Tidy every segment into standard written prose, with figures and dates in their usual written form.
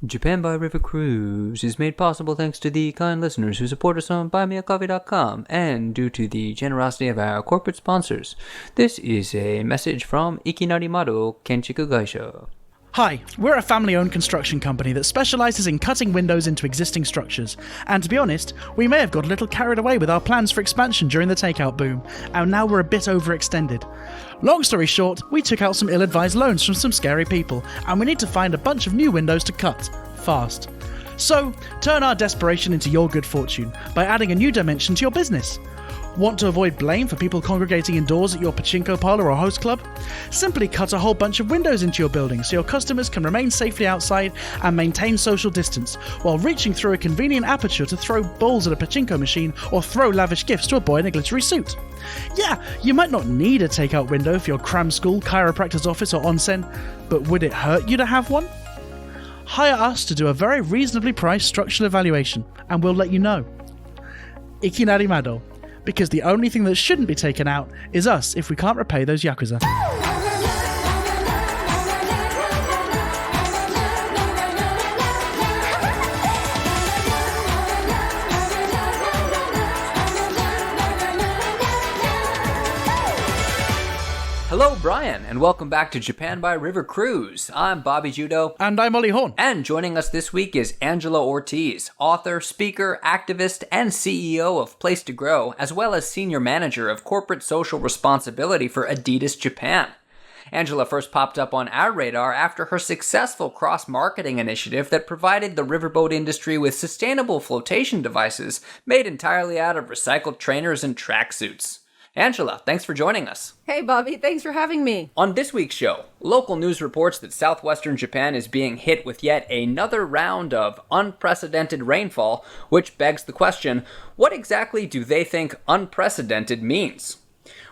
Japan by River Cruise is made possible thanks to the kind listeners who support us on buymeacoffee.com and due to the generosity of our corporate sponsors. This is a message from Ikinari Mado Kenchiku Gaisha. Hi, we're a family-owned construction company that specialises in cutting windows into existing structures. And to be honest, we may have got a little carried away with our plans for expansion during the takeout boom, and now we're a bit overextended. Long story short, we took out some ill-advised loans from some scary people, and we need to find a bunch of new windows to cut, fast. So, turn our desperation into your good fortune by adding a new dimension to your business. Want to avoid blame for people congregating indoors at your pachinko parlor or host club? Simply cut a whole bunch of windows into your building so your customers can remain safely outside and maintain social distance while reaching through a convenient aperture to throw balls at a pachinko machine or throw lavish gifts to a boy in a glittery suit. Yeah, you might not need a takeout window for your cram school, chiropractor's office or onsen, but would it hurt you to have one? Hire us to do a very reasonably priced structural evaluation and we'll let you know. Ikinari Mado. Because the only thing that shouldn't be taken out is us if we can't repay those Yakuza. Hello, Brian, and welcome back to Japan by River Cruise. I'm Bobby Judo. And I'm Ollie Horn. And joining us this week is Angela Ortiz, author, speaker, activist, and CEO of Place to Grow, as well as senior manager of corporate social responsibility for Adidas Japan. Angela first popped up on our radar after her successful cross-marketing initiative that provided the riverboat industry with sustainable flotation devices made entirely out of recycled trainers and tracksuits. Angela, thanks for joining us. Hey, Bobby. Thanks for having me. On this week's show, local news reports that southwestern Japan is being hit with yet another round of unprecedented rainfall, which begs the question, what exactly do they think unprecedented means?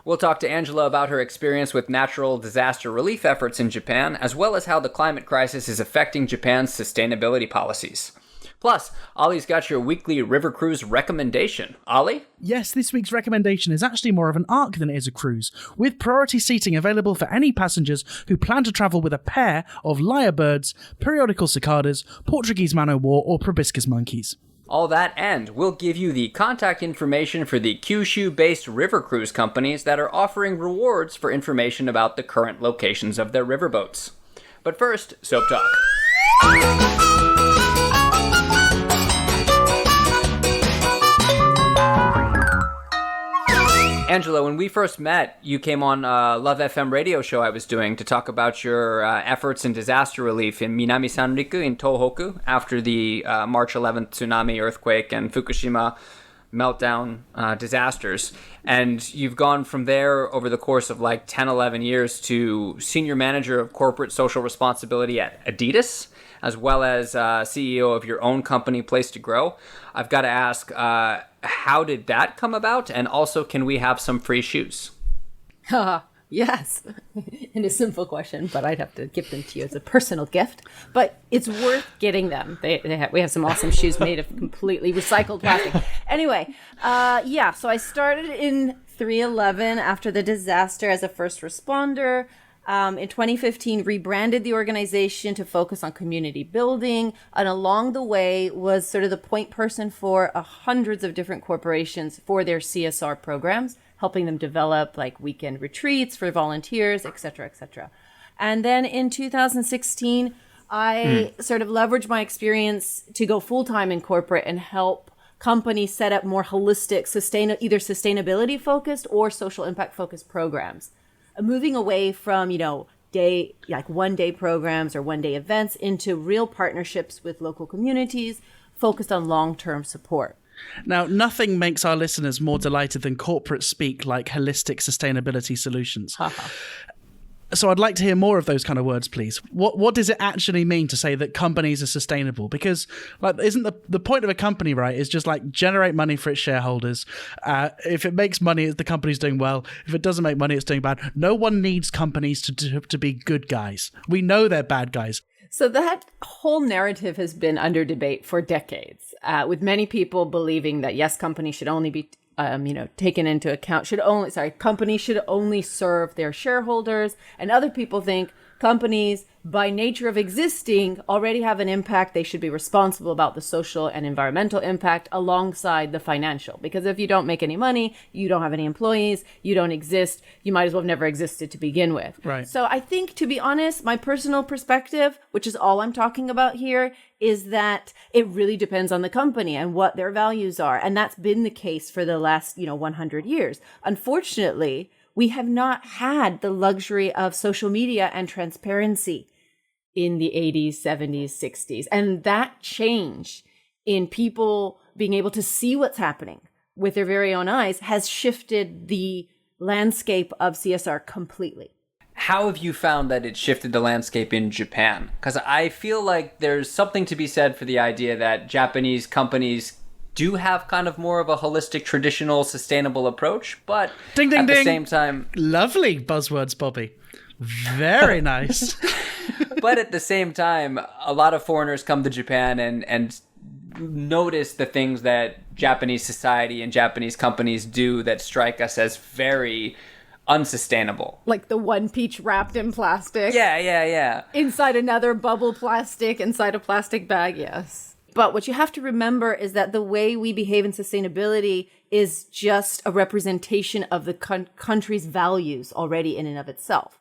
We'll talk to Angela about her experience with natural disaster relief efforts in Japan, as well as how the climate crisis is affecting Japan's sustainability policies. Plus, Ollie's got your weekly River Cruise recommendation. Ollie? Yes, this week's recommendation is actually more of an arc than it is a cruise, with priority seating available for any passengers who plan to travel with a pair of lyrebirds, periodical cicadas, Portuguese man-o'-war, or proboscis monkeys. All that, and we'll give you the contact information for the Kyushu-based river cruise companies that are offering rewards for information about the current locations of their riverboats. But first, Soap Talk. Angela, when we first met, you came on a Love FM radio show I was doing to talk about your efforts in disaster relief in Minami Sanriku in Tohoku after the March 11th tsunami, earthquake, and Fukushima meltdown disasters. And you've gone from there over the course of like 10, 11 years to senior manager of corporate social responsibility at Adidas, as well as CEO of your own company, Place to Grow. I've got to ask, how did that come about? And also, can we have some free shoes? Yes. And a simple question, but I'd have to give them to you as a personal gift. But it's worth getting them. We have some awesome shoes made of completely recycled plastic. Anyway, so I started in 3/11 after the disaster as a first responder. In 2015, rebranded the organization to focus on community building, and along the way was sort of the point person for hundreds of different corporations for their CSR programs, helping them develop like weekend retreats for volunteers, et cetera, et cetera. And then in 2016, I sort of leveraged my experience to go full-time in corporate and help companies set up more holistic, either sustainability-focused or social impact-focused programs. Moving away from, one-day programs or one-day events into real partnerships with local communities focused on long-term support. Now, nothing makes our listeners more delighted than corporate speak like holistic sustainability solutions. So I'd like to hear more of those kind of words, please. What does it actually mean to say that companies are sustainable? Because isn't the point of a company, right, is just like generate money for its shareholders. If it makes money, the company's doing well. If it doesn't make money, it's doing bad. No one needs companies to be good guys. We know they're bad guys. So that whole narrative has been under debate for decades, with many people believing that, yes, companies should only be taken into account, companies should only serve their shareholders. And other people think companies, by nature of existing, already have an impact. They should be responsible about the social and environmental impact alongside the financial. Because if you don't make any money, you don't have any employees, you don't exist, you might as well have never existed to begin with. Right. So I think, to be honest, my personal perspective, which is all I'm talking about here, is that it really depends on the company and what their values are. And that's been the case for the last, 100 years. Unfortunately, we have not had the luxury of social media and transparency in the 80s, 70s, 60s. And that change in people being able to see what's happening with their very own eyes has shifted the landscape of CSR completely. How have you found that it shifted the landscape in Japan? Because I feel like there's something to be said for the idea that Japanese companies do have kind of more of a holistic, traditional, sustainable approach, but Ding, ding, at the ding. same time... Lovely buzzwords, Bobby. Very nice. But at the same time, a lot of foreigners come to Japan and notice the things that Japanese society and Japanese companies do that strike us as very unsustainable. Like the one peach wrapped in plastic. Yeah. Inside another bubble plastic, inside a plastic bag, yes. But what you have to remember is that the way we behave in sustainability is just a representation of the country's values already in and of itself.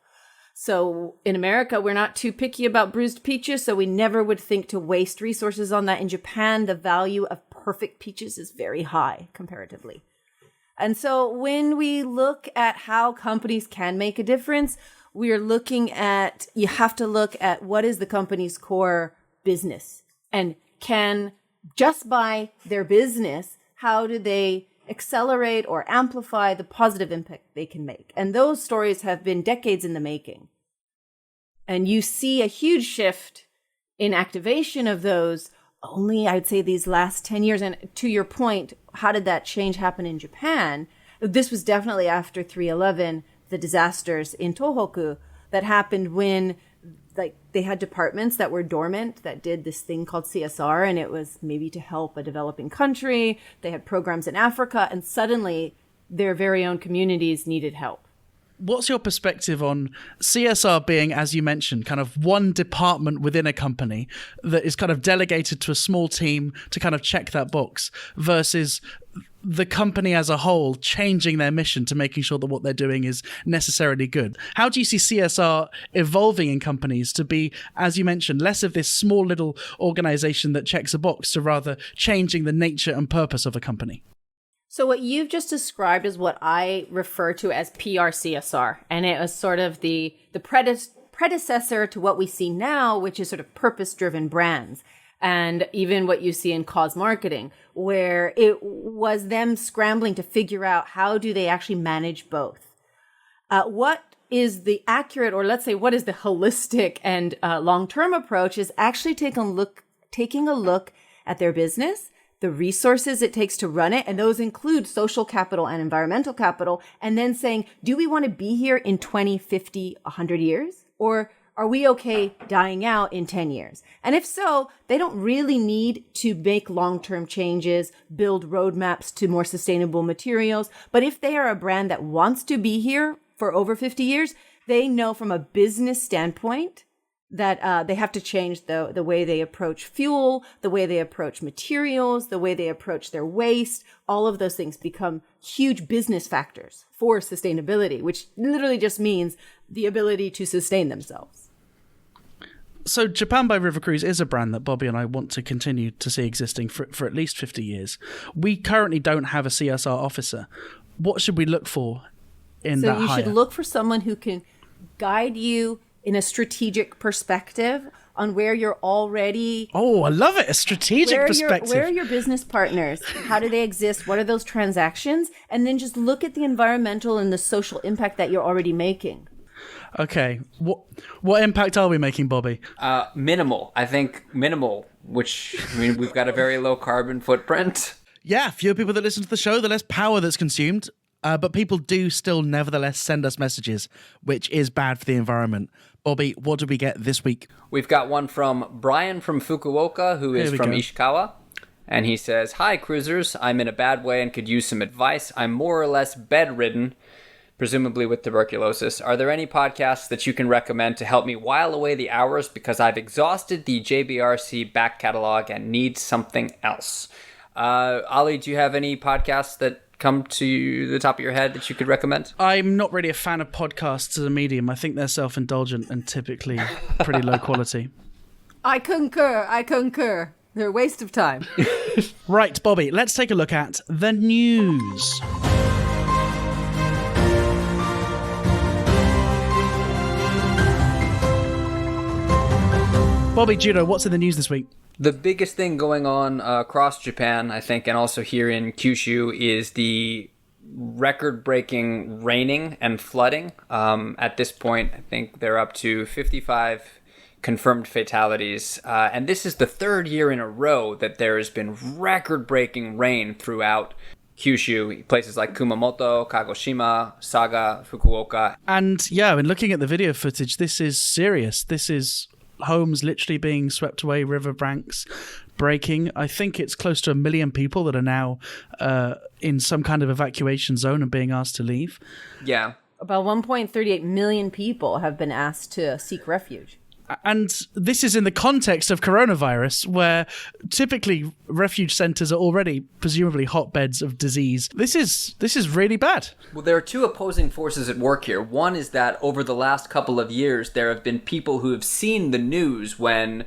So in America, we're not too picky about bruised peaches, so we never would think to waste resources on that. In Japan, the value of perfect peaches is very high comparatively. And so when we look at how companies can make a difference, we are looking at, you have to look at what is the company's core business, and can, just by their business, how do they accelerate or amplify the positive impact they can make? And those stories have been decades in the making. And you see a huge shift in activation of those only, I'd say, these last 10 years. And to your point, how did that change happen in Japan? This was definitely after 3/11, the disasters in Tohoku that happened when they had departments that were dormant that did this thing called CSR, and it was maybe to help a developing country. They had programs in Africa, and suddenly their very own communities needed help. What's your perspective on CSR being, as you mentioned, kind of one department within a company that is kind of delegated to a small team to kind of check that box versus the company as a whole changing their mission to making sure that what they're doing is necessarily good? How do you see CSR evolving in companies to be, as you mentioned, less of this small little organization that checks a box to rather changing the nature and purpose of a company? So what you've just described is what I refer to as PR CSR. And it was sort of the predecessor to what we see now, which is sort of purpose-driven brands. And even what you see in cause marketing, where it was them scrambling to figure out how do they actually manage both. What is the accurate, or let's say what is the holistic and long-term approach, is actually taking a look at their business, the resources it takes to run it, and those include social capital and environmental capital, and then saying, do we want to be here in 20, 50, 100 years? Or are we okay dying out in 10 years? And if so, they don't really need to make long-term changes, build roadmaps to more sustainable materials. But if they are a brand that wants to be here for over 50 years, they know from a business standpoint that they have to change the way they approach fuel, the way they approach materials, the way they approach their waste. All of those things become huge business factors for sustainability, which literally just means the ability to sustain themselves. So Japan by River Cruise is a brand that Bobby and I want to continue to see existing for at least 50 years. We currently don't have a CSR officer. What should we look for in that hire? So you should look for someone who can guide you in a strategic perspective on where you're already... Oh, I love it. A strategic perspective. Where are your business partners? How do they exist? What are those transactions? And then just look at the environmental and the social impact that you're already making. Okay. What impact are we making, Bobby? Minimal. I think minimal, which, I mean, we've got a very low carbon footprint. Yeah, fewer people that listen to the show, the less power that's consumed. But people do still nevertheless send us messages, which is bad for the environment. Bobby, what did we get this week? We've got one from Brian from Fukuoka, who is from Ishikawa. And he says, "Hi, cruisers. I'm in a bad way and could use some advice. I'm more or less bedridden presumably with tuberculosis. Are there any podcasts that you can recommend to help me while away the hours because I've exhausted the JBRC back catalog and need something else? Ali, do you have any podcasts that come to the top of your head that you could recommend? I'm not really a fan of podcasts as a medium. I think they're self-indulgent and typically pretty low quality. I concur. They're a waste of time. Right, Bobby, let's take a look at the news. Bobby Judo, what's in the news this week? The biggest thing going on across Japan, I think, and also here in Kyushu, is the record-breaking raining and flooding. At this point, I think they're up to 55 confirmed fatalities. And this is the third year in a row that there has been record-breaking rain throughout Kyushu, places like Kumamoto, Kagoshima, Saga, Fukuoka. And yeah, I mean, looking at the video footage, this is serious. This is homes literally being swept away, riverbanks breaking. I think it's close to 1 million people that are now in some kind of evacuation zone and being asked to leave. Yeah. About 1.38 million people have been asked to seek refuge. And this is in the context of coronavirus, where typically refuge centers are already presumably hotbeds of disease. This is really bad. Well, there are two opposing forces at work here. One is that over the last couple of years, there have been people who have seen the news when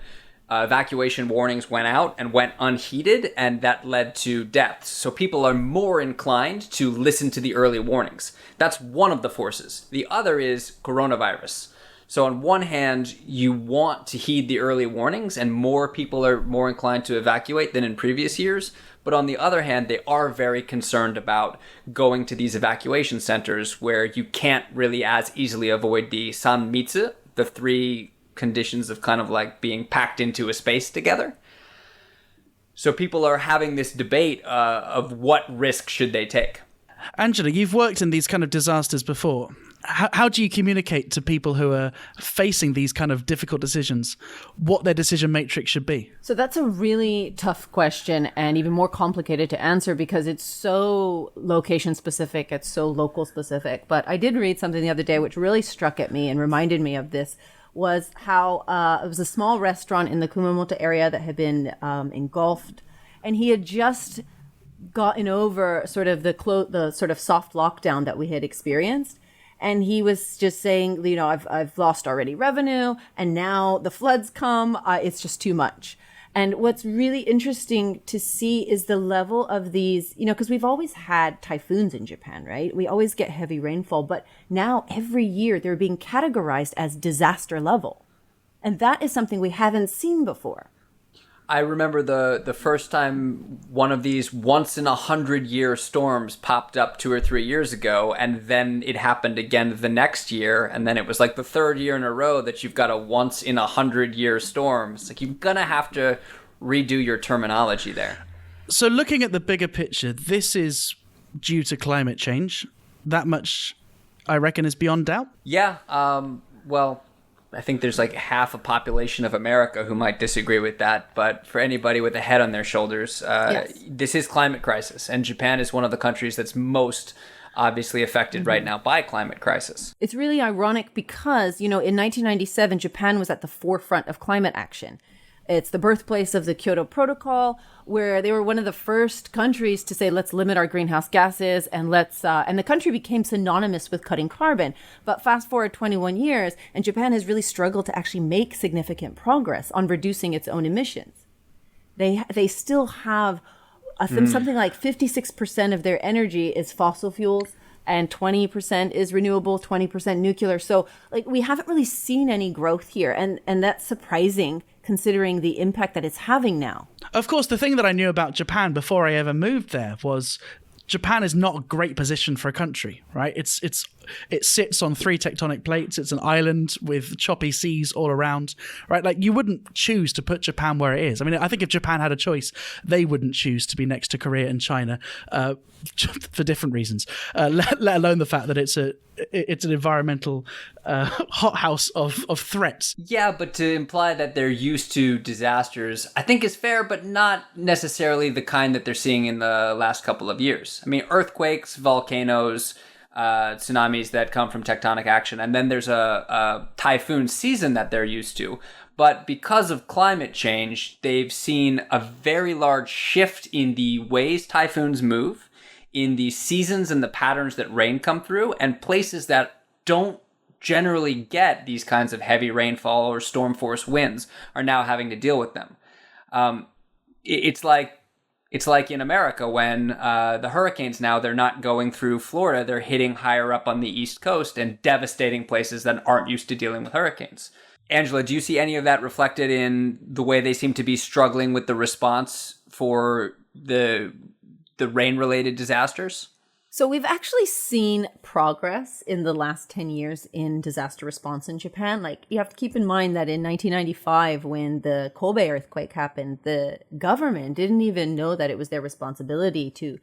evacuation warnings went out and went unheeded, and that led to deaths. So people are more inclined to listen to the early warnings. That's one of the forces. The other is coronavirus. So on one hand, you want to heed the early warnings and more people are more inclined to evacuate than in previous years. But on the other hand, they are very concerned about going to these evacuation centers where you can't really as easily avoid the sanmitsu, the three conditions of kind of like being packed into a space together. So people are having this debate of what risk should they take. Angela, you've worked in these kind of disasters before. How do you communicate to people who are facing these kind of difficult decisions what their decision matrix should be? So that's a really tough question and even more complicated to answer because it's so location specific, it's so local specific. But I did read something the other day which really struck at me and reminded me of this, was how it was a small restaurant in the Kumamoto area that had been engulfed, and he had just gotten over sort of the sort of soft lockdown that we had experienced. And he was just saying, you know, I've lost already revenue, and now the floods come. It's just too much. And what's really interesting to see is the level of these, you know, because we've always had typhoons in Japan, right? We always get heavy rainfall, but now every year they're being categorized as disaster level. And that is something we haven't seen before. I remember the first time one of these once-in-a-100-year storms popped up 2 or 3 years ago, and then it happened again the next year, and then it was like the third year in a row that you've got a once-in-a-100-year storm. It's like you're going to have to redo your terminology there. So looking at the bigger picture, this is due to climate change. That much, I reckon, is beyond doubt. Yeah, well, I think there's like half a population of America who might disagree with that. But for anybody with a head on their shoulders, yes. This is climate crisis. And Japan is one of the countries that's most obviously affected right now by climate crisis. It's really ironic because, you know, in 1997, Japan was at the forefront of climate action. It's the birthplace of the Kyoto Protocol, where they were one of the first countries to say, let's limit our greenhouse gases and and the country became synonymous with cutting carbon. But fast forward 21 years, and Japan has really struggled to actually make significant progress on reducing its own emissions. They still have something like 56% of their energy is fossil fuels, and 20% is renewable, 20% nuclear. So like we haven't really seen any growth here. And that's surprising considering the impact that it's having now. Of course, the thing that I knew about Japan before I ever moved there was Japan is not a great position for a country, right? It sits on 3 tectonic plates. It's an island with choppy seas all around, right? Like you wouldn't choose to put Japan where it is. I mean, I think if Japan had a choice, they wouldn't choose to be next to Korea and China for different reasons, let alone the fact that it's an environmental hothouse of threats. Yeah, but to imply that they're used to disasters, I think is fair, but not necessarily the kind that they're seeing in the last couple of years. I mean, earthquakes, volcanoes, tsunamis that come from tectonic action. And then there's a typhoon season that they're used to. But because of climate change, they've seen a very large shift in the ways typhoons move, in the seasons and the patterns that rain come through, and places that don't generally get these kinds of heavy rainfall or storm force winds are now having to deal with them. It's like in America when the hurricanes now, they're not going through Florida, they're hitting higher up on the East Coast and devastating places that aren't used to dealing with hurricanes. Angela, do you see any of that reflected in the way they seem to be struggling with the response for the rain-related disasters? So we've actually seen progress in the last 10 years in disaster response in Japan. Like, you have to keep in mind that in 1995, when the Kobe earthquake happened, the government didn't even know that it was their responsibility to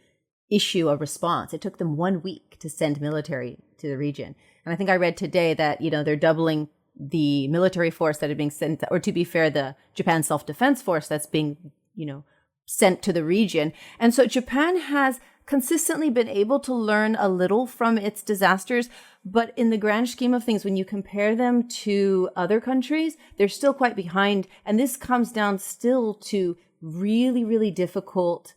issue a response. It took them 1 week to send military to the region. And I think I read today that, they're doubling the military force that are being sent, or to be fair, the Japan Self-Defense Force that's being, sent to the region. And so Japan has consistently been able to learn a little from its disasters, but in the grand scheme of things, when you compare them to other countries, they're still quite behind. And this comes down still to really, really difficult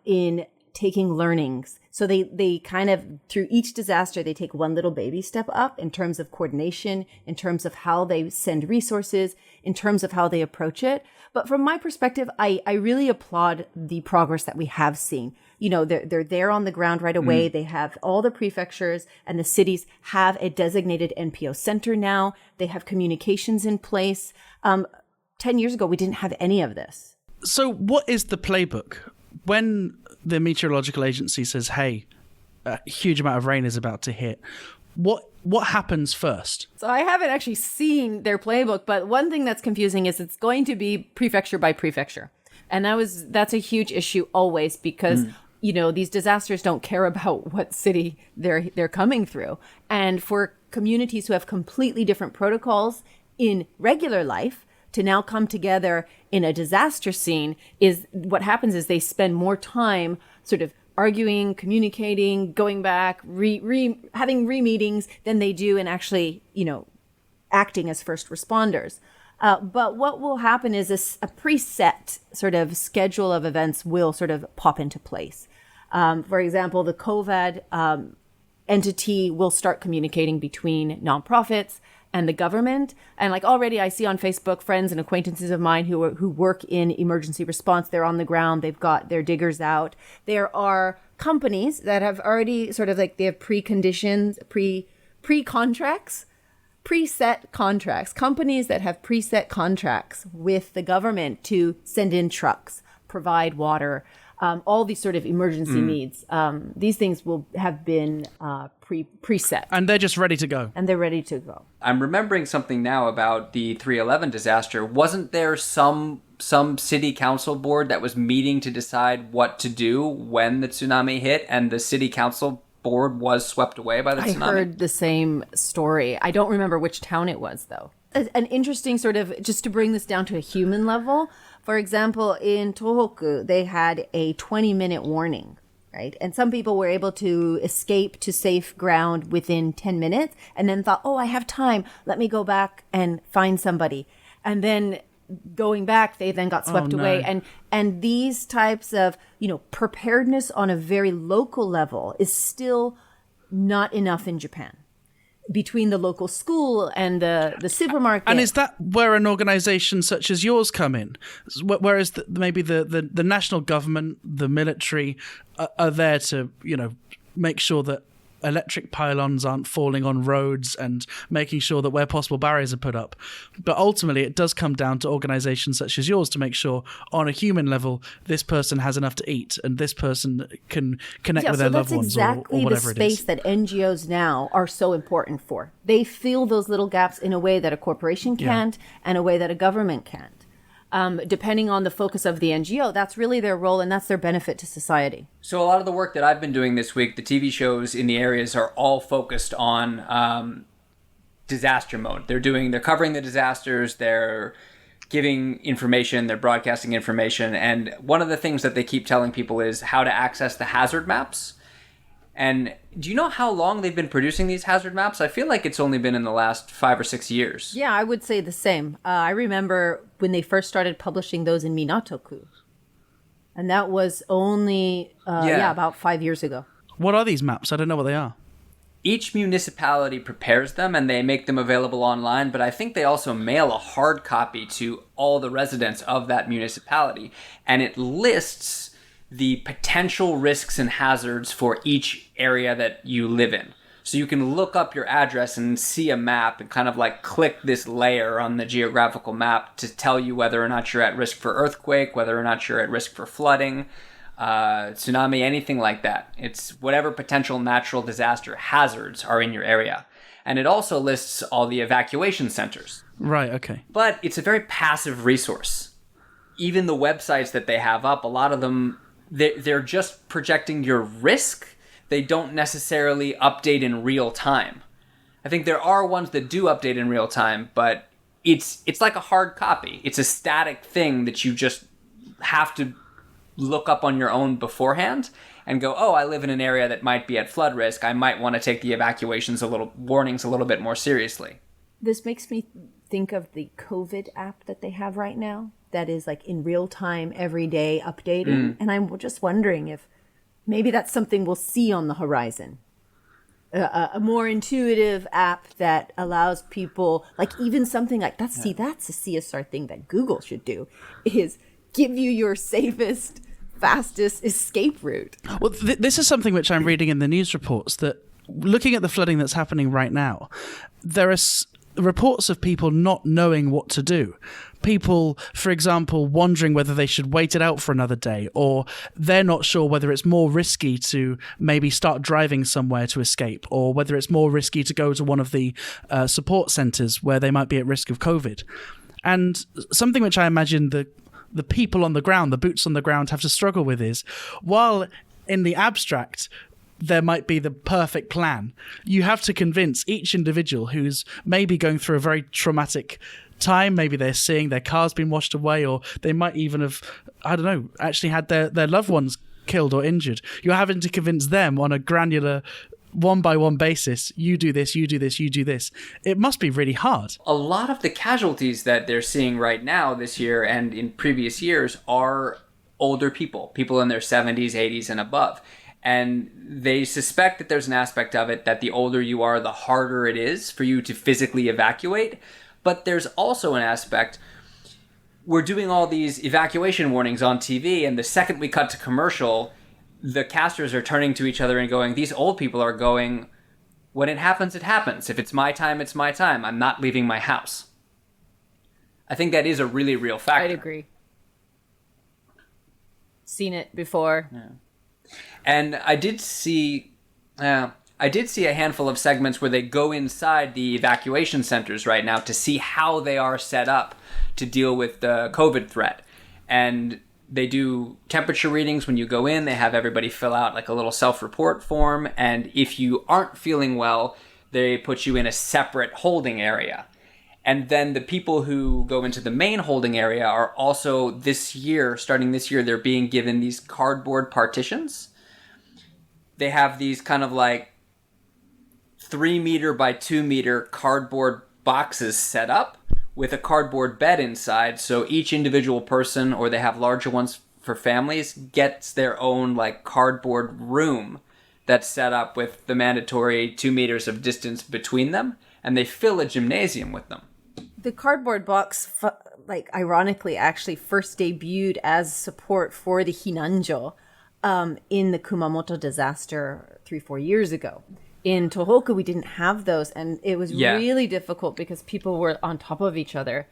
in taking learnings. So they kind of, through each disaster, they take one little baby step up in terms of coordination, in terms of how they send resources, in terms of how they approach it. But from my perspective, I really applaud the progress that we have seen. They're there on the ground right away. They have all the prefectures and the cities have a designated NPO center now. They have communications in place. 10 years ago, we didn't have any of this. So what is the playbook? When the meteorological agency says, hey, a huge amount of rain is about to hit, what happens first? So I haven't actually seen their playbook, but one thing that's confusing is it's going to be prefecture by prefecture. And that's a huge issue always because, these disasters don't care about what city they're coming through. And for communities who have completely different protocols in regular life, to now come together in a disaster scene is what happens is they spend more time sort of arguing, communicating, going back, having re-meetings than they do in actually, acting as first responders. But what will happen is a preset sort of schedule of events will sort of pop into place. For example, the COVID entity will start communicating between nonprofits and the government. And like already I see on Facebook friends and acquaintances of mine who work in emergency response. They're on the ground. They've got their diggers out. There are companies that have already sort of like they have preconditions, pre-contracts, preset contracts, companies that have preset contracts with the government to send in trucks, provide water, all these sort of emergency needs. These things will have been preset. And they're just ready to go. And they're ready to go. I'm remembering something now about the 3/11 disaster. Wasn't there some city council board that was meeting to decide what to do when the tsunami hit, and the city council board was swept away by the tsunami? I heard the same story. I don't remember which town it was, though. An interesting sort of, just to bring this down to a human level, for example, in Tohoku, they had a 20-minute warning, right? And some people were able to escape to safe ground within 10 minutes and then thought, oh, I have time. Let me go back and find somebody. And then going back, they then got swept away. And these types of, preparedness on a very local level is still not enough in Japan. Between the local school and the supermarket. And is that where an organization such as yours come in? Whereas maybe the national government, the military are there to, make sure that electric pylons aren't falling on roads and making sure that where possible barriers are put up. But ultimately, it does come down to organizations such as yours to make sure on a human level, this person has enough to eat and this person can connect with their loved ones or whatever it is. Exactly the space that NGOs now are so important for. They fill those little gaps in a way that a corporation can't and a way that a government can't. Depending on the focus of the NGO, that's really their role and that's their benefit to society. So a lot of the work that I've been doing this week, the TV shows in the areas are all focused on disaster mode. They're covering the disasters, they're giving information, they're broadcasting information. And one of the things that they keep telling people is how to access the hazard maps. And do you know how long they've been producing these hazard maps? I feel like it's only been in the last 5 or 6 years. Yeah, I would say the same. I remember when they first started publishing those in Minatoku. And that was only, about 5 years ago. What are these maps? I don't know what they are. Each municipality prepares them and they make them available online, but I think they also mail a hard copy to all the residents of that municipality. And it lists the potential risks and hazards for each area that you live in. So you can look up your address and see a map and kind of like click this layer on the geographical map to tell you whether or not you're at risk for earthquake, whether or not you're at risk for flooding, tsunami, anything like that. It's whatever potential natural disaster hazards are in your area. And it also lists all the evacuation centers. Right, okay. But it's a very passive resource. Even the websites that they have up, a lot of them, they're just projecting your risk. They don't necessarily update in real time. I think there are ones that do update in real time, but it's like a hard copy. It's a static thing that you just have to look up on your own beforehand and go, oh, I live in an area that might be at flood risk. I might want to take the warnings a little bit more seriously. This makes me think of the COVID app that they have right now that is like in real time, every day updating. And I'm just wondering if maybe that's something we'll see on the horizon. A more intuitive app that allows people, like even something like that. See, that's a CSR thing that Google should do, is give you your safest, fastest escape route. Well, this is something which I'm reading in the news reports, that looking at the flooding that's happening right now, there are reports of people not knowing what to do. People, for example, wondering whether they should wait it out for another day, or they're not sure whether it's more risky to maybe start driving somewhere to escape, or whether it's more risky to go to one of the support centres where they might be at risk of COVID. And something which I imagine the people on the ground, the boots on the ground, have to struggle with is, while in the abstract there might be the perfect plan, you have to convince each individual who's maybe going through a very traumatic time. Maybe they're seeing their car's been washed away, or they might even have, I don't know, actually had their loved ones killed or injured. You're having to convince them on a granular, one-by-one basis, you do this, you do this, you do this. It must be really hard. A lot of the casualties that they're seeing right now this year and in previous years are older people in their 70s, 80s, and above. And they suspect that there's an aspect of it that the older you are, the harder it is for you to physically evacuate. But there's also an aspect, we're doing all these evacuation warnings on TV, and the second we cut to commercial, the casters are turning to each other and going, these old people are going, when it happens, it happens. If it's my time, it's my time. I'm not leaving my house. I think that is a really real factor. I'd agree. Seen it before. Yeah. And I did see a handful of segments where they go inside the evacuation centers right now to see how they are set up to deal with the COVID threat. And they do temperature readings when you go in. They have everybody fill out like a little self-report form. And if you aren't feeling well, they put you in a separate holding area. And then the people who go into the main holding area are also starting this year, they're being given these cardboard partitions. They have these kind of like 3 meter by 2 meter cardboard boxes set up with a cardboard bed inside. So each individual person, or they have larger ones for families, gets their own like cardboard room that's set up with the mandatory 2 meters of distance between them. And they fill a gymnasium with them. The cardboard box, ironically, actually first debuted as support for the Hinanjo in the Kumamoto disaster 3-4 years ago. In Tohoku, we didn't have those, and it was really difficult because people were on top of each other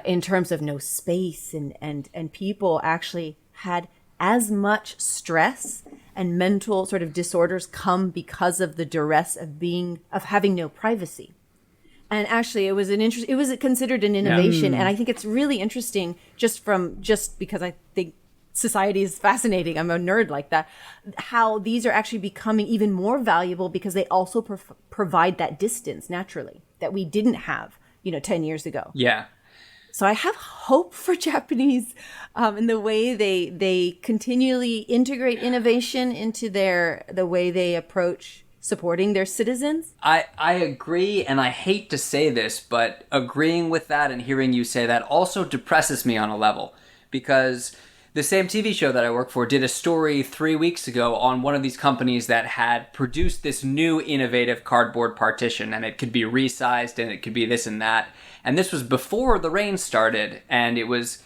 in terms of no space, and people actually had as much stress and mental sort of disorders come because of the duress of having no privacy. And actually, it was considered an innovation, and I think it's really interesting just because I think society is fascinating. I'm a nerd like that. How these are actually becoming even more valuable because they also provide that distance naturally that we didn't have, 10 years ago. Yeah. So I have hope for Japanese in the way they continually integrate innovation into the way they approach supporting their citizens. I agree, and I hate to say this, but agreeing with that and hearing you say that also depresses me on a level, because the same TV show that I work for did a story 3 weeks ago on one of these companies that had produced this new innovative cardboard partition, and it could be resized and it could be this and that. And this was before the rain started, and it was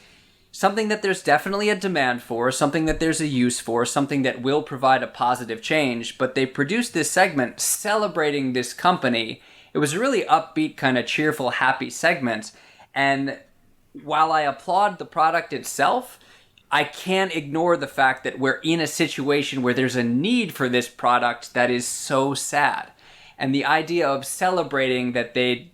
something that there's definitely a demand for, something that there's a use for, something that will provide a positive change. But they produced this segment celebrating this company. It was a really upbeat, kind of cheerful, happy segment. And while I applaud the product itself, I can't ignore the fact that we're in a situation where there's a need for this product that is so sad. And the idea of celebrating that they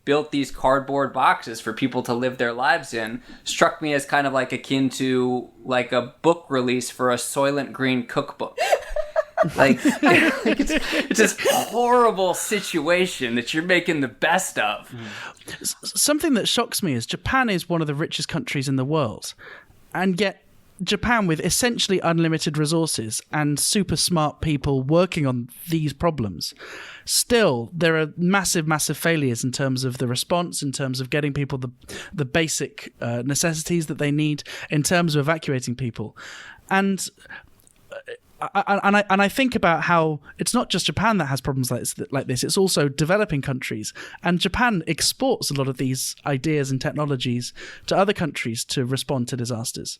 built these cardboard boxes for people to live their lives in struck me as kind of like akin to like a book release for a Soylent Green cookbook. It's this horrible situation that you're making the best of. Something that shocks me is Japan is one of the richest countries in the world, and yet Japan, with essentially unlimited resources and super smart people working on these problems, still there are massive failures in terms of the response, in terms of getting people the basic necessities that they need, in terms of evacuating people. And I think about how it's not just Japan that has problems like this, it's also developing countries. And Japan exports a lot of these ideas and technologies to other countries to respond to disasters.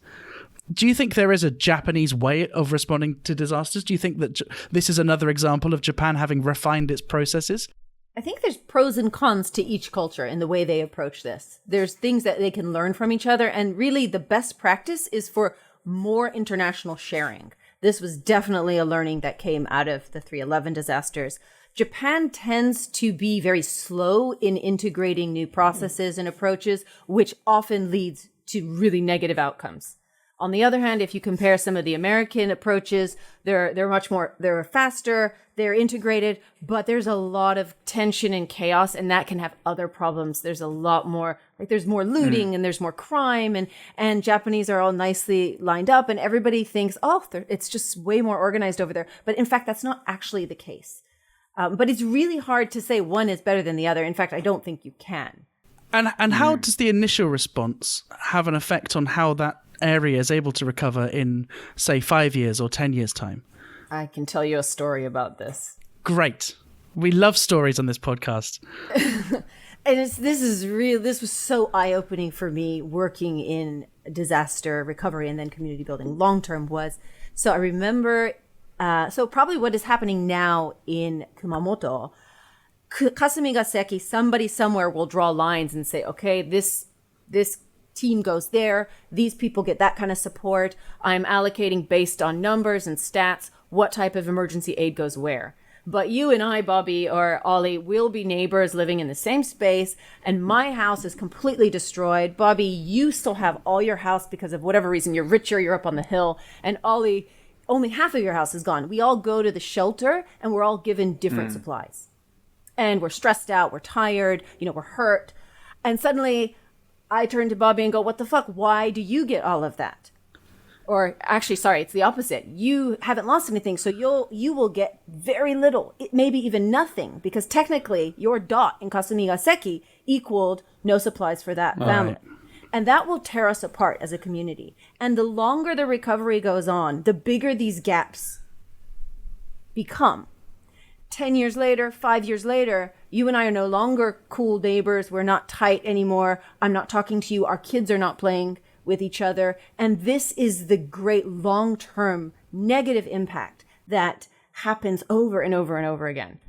Do you think there is a Japanese way of responding to disasters? Do you think that this is another example of Japan having refined its processes? I think there's pros and cons to each culture in the way they approach this. There's things that they can learn from each other. And really the best practice is for more international sharing. This was definitely a learning that came out of the 3/11 disasters. Japan tends to be very slow in integrating new processes and approaches, which often leads to really negative outcomes. On the other hand, if you compare some of the American approaches, they're faster, they're integrated, but there's a lot of tension and chaos, and that can have other problems. There's a lot more, there's more looting and there's more crime, and Japanese are all nicely lined up, and everybody thinks, it's just way more organized over there. But in fact, that's not actually the case. But it's really hard to say one is better than the other. In fact, I don't think you can. And how does the initial response have an effect on how that area is able to recover in, say, 5 years or 10 years' time? I can tell you a story about this. Great. We love stories on this podcast. And this was so eye-opening for me working in disaster recovery and then community building long-term so I remember, probably what is happening now in Kumamoto, Kasumigaseki, somebody somewhere will draw lines and say, okay, this team goes there, these people get that kind of support, I'm allocating based on numbers and stats what type of emergency aid goes where. But you and I, Bobby or Ollie, will be neighbors living in the same space, and my house is completely destroyed. Bobby, you still have all your house because of whatever reason, you're richer, you're up on the hill, and Ollie, only half of your house is gone. We all go to the shelter and we're all given different supplies. And we're stressed out, we're tired, we're hurt. And suddenly I turn to Bobby and go, what the fuck? Why do you get all of that? Or actually, sorry, it's the opposite. You haven't lost anything, so you will get very little, maybe even nothing, because technically your dot in Kasumigaseki equaled no supplies for that family. Right. And that will tear us apart as a community. And the longer the recovery goes on, the bigger these gaps become. 10 years later, 5 years later, you and I are no longer cool neighbors. We're not tight anymore. I'm not talking to you. Our kids are not playing with each other. And this is the great long-term negative impact that happens over and over and over again.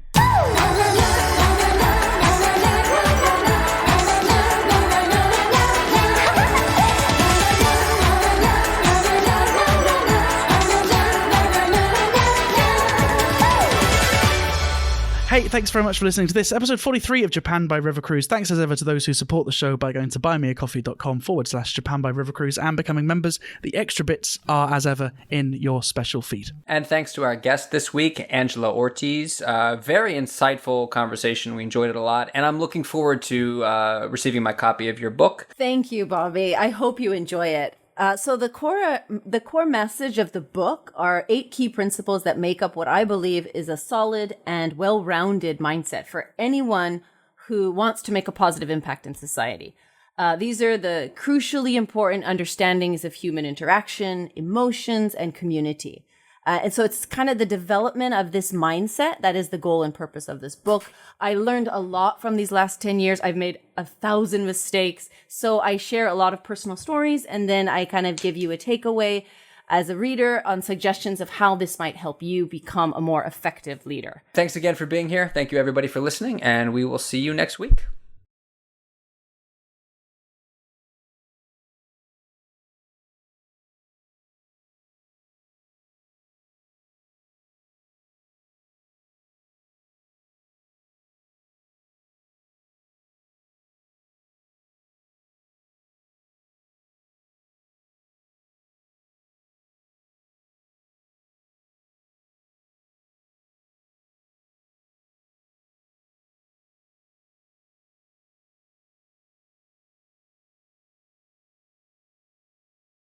Hey, thanks very much for listening to this episode 43 of Japan by River Cruise. Thanks as ever to those who support the show by going to buymeacoffee.com/Japan by River Cruise and becoming members. The extra bits are, as ever, in your special feed. And thanks to our guest this week, Angela Ortiz. Very insightful conversation. We enjoyed it a lot. And I'm looking forward to receiving my copy of your book. Thank you, Bobby. I hope you enjoy it. So the core message of the book are 8 key principles that make up what I believe is a solid and well-rounded mindset for anyone who wants to make a positive impact in society. These are the crucially important understandings of human interaction, emotions, and community. And so it's kind of the development of this mindset that is the goal and purpose of this book. I learned a lot from these last 10 years. I've made 1,000 mistakes. So I share a lot of personal stories, and then I kind of give you a takeaway as a reader on suggestions of how this might help you become a more effective leader. Thanks again for being here. Thank you, everybody, for listening, and we will see you next week.